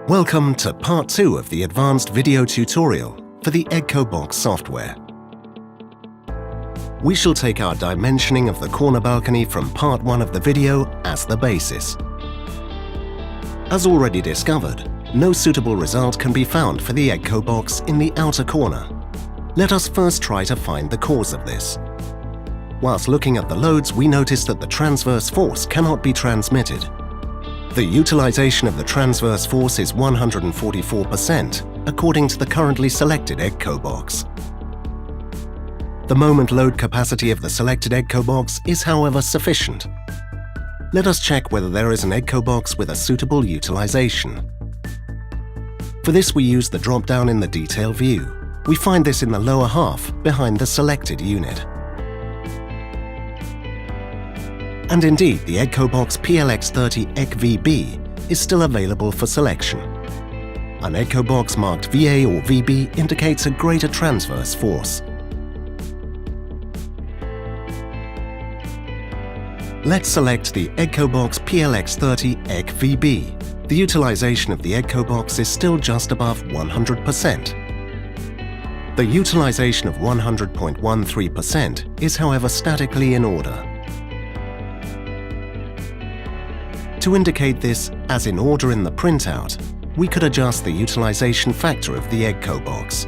Welcome to part 2 of the advanced video tutorial for the Egcobox software. We shall take our dimensioning of the corner balcony from part 1 of the video as the basis. As already discovered, no suitable result can be found for the Egcobox in the outer corner. Let us first try to find the cause of this. Whilst looking at the loads, we notice that the transverse force cannot be transmitted. The utilization of the transverse force is 144% according to the currently selected Egcobox. The moment load capacity of the selected Egcobox is, however, sufficient. Let us check whether there is an Egcobox with a suitable utilization. For this, we use the drop-down in the detail view. We find this in the lower half behind the selected unit. And indeed, the Egcobox PLX30 ECVB is still available for selection. An Egcobox marked VA or VB indicates a greater transverse force. Let's select the Egcobox PLX30 ECVB. The utilization of the Egcobox is still just above 100%. The utilization of 100.13% is, however, statically in order. To indicate this as in order in the printout, we could adjust the utilization factor of the Egcobox.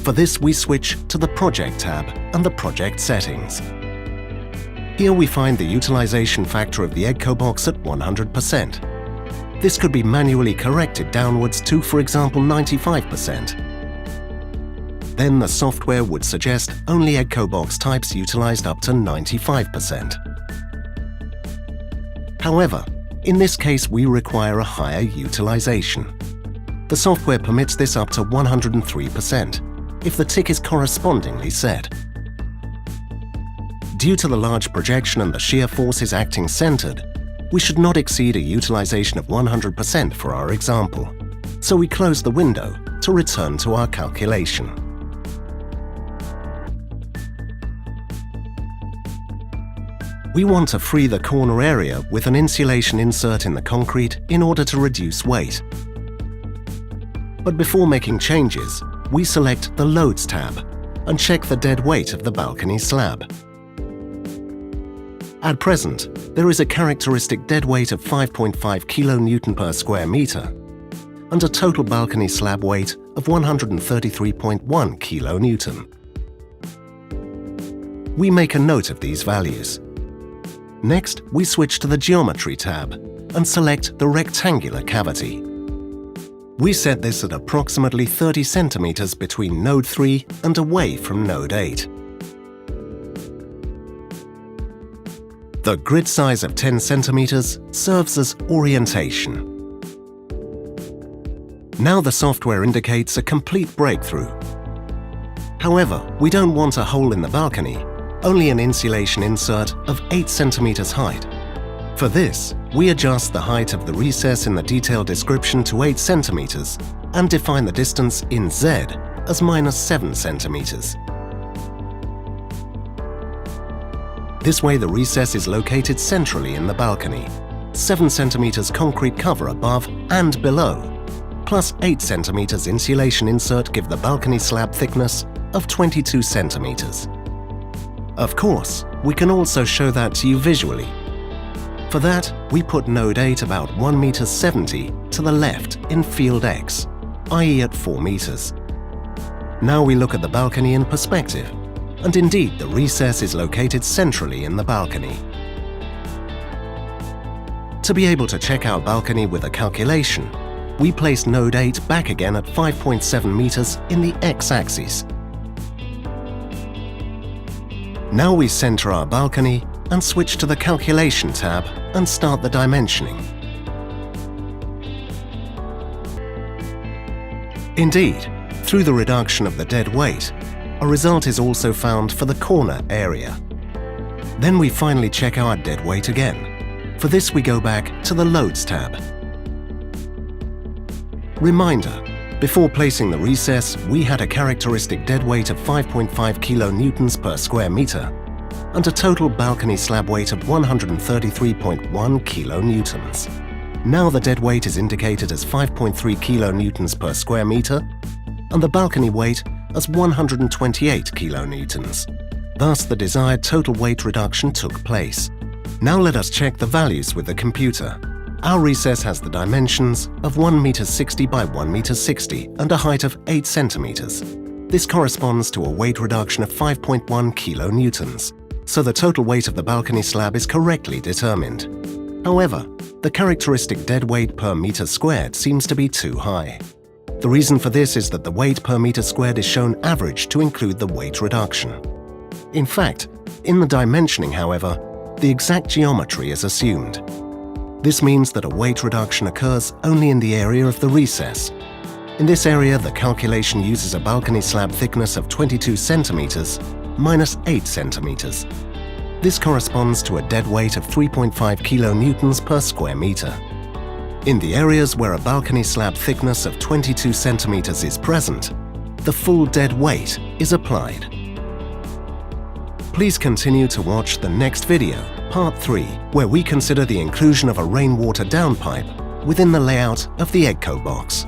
For this, we switch to the Project tab and the Project Settings. Here we find the utilization factor of the Egcobox at 100%. This could be manually corrected downwards to, for example, 95%. Then the software would suggest only Egcobox types utilized up to 95%. However, in this case we require a higher utilization. The software permits this up to 103% if the tick is correspondingly set. Due to the large projection and the shear forces acting centered, we should not exceed a utilization of 100% for our example, so we close the window to return to our calculation. We want to free the corner area with an insulation insert in the concrete in order to reduce weight. But before making changes, we select the Loads tab and check the dead weight of the balcony slab. At present, there is a characteristic dead weight of 5.5 kN per square meter and a total balcony slab weight of 133.1 kN. We make a note of these values. Next, we switch to the Geometry tab and select the rectangular cavity. We set this at approximately 30 cm between node 3 and away from node 8. The grid size of 10 cm serves as orientation. Now the software indicates a complete breakthrough. However, we don't want a hole in the balcony, only an insulation insert of 8 cm height. For this, we adjust the height of the recess in the detailed description to 8 cm and define the distance in Z as -7 cm. This way the recess is located centrally in the balcony, 7 cm concrete cover above and below, plus 8 cm insulation insert give the balcony slab thickness of 22 cm. Of course, we can also show that to you visually. For that, we put node 8 about 1,70 m to the left in field X, i.e. at 4 meters. Now we look at the balcony in perspective, and indeed the recess is located centrally in the balcony. To be able to check our balcony with a calculation, we place node 8 back again at 5.7 meters in the X-axis. Now we center our balcony and switch to the Calculation tab and start the dimensioning. Indeed, through the reduction of the dead weight, a result is also found for the corner area. Then we finally check our dead weight again. For this we go back to the Loads tab. Reminder: before placing the recess, we had a characteristic dead weight of 5.5 kN per square meter and a total balcony slab weight of 133.1 kN. Now the dead weight is indicated as 5.3 kilonewtons per square meter and the balcony weight as 128 kilonewtons. Thus, the desired total weight reduction took place. Now let us check the values with the computer. Our recess has the dimensions of 1.60 m by 1.60 m and a height of 8 centimeters. This corresponds to a weight reduction of 5.1 kilonewtons, so the total weight of the balcony slab is correctly determined. However, the characteristic dead weight per meter squared seems to be too high. The reason for this is that the weight per meter squared is shown average to include the weight reduction. In fact, in the dimensioning, however, the exact geometry is assumed. This means that a weight reduction occurs only in the area of the recess. In this area, the calculation uses a balcony slab thickness of 22 centimeters minus 8 centimeters. This corresponds to a dead weight of 3.5 kilonewtons per square meter. In the areas where a balcony slab thickness of 22 centimeters is present, the full dead weight is applied. Please continue to watch the next video, Part 3, where we consider the inclusion of a rainwater downpipe within the layout of the Egcobox.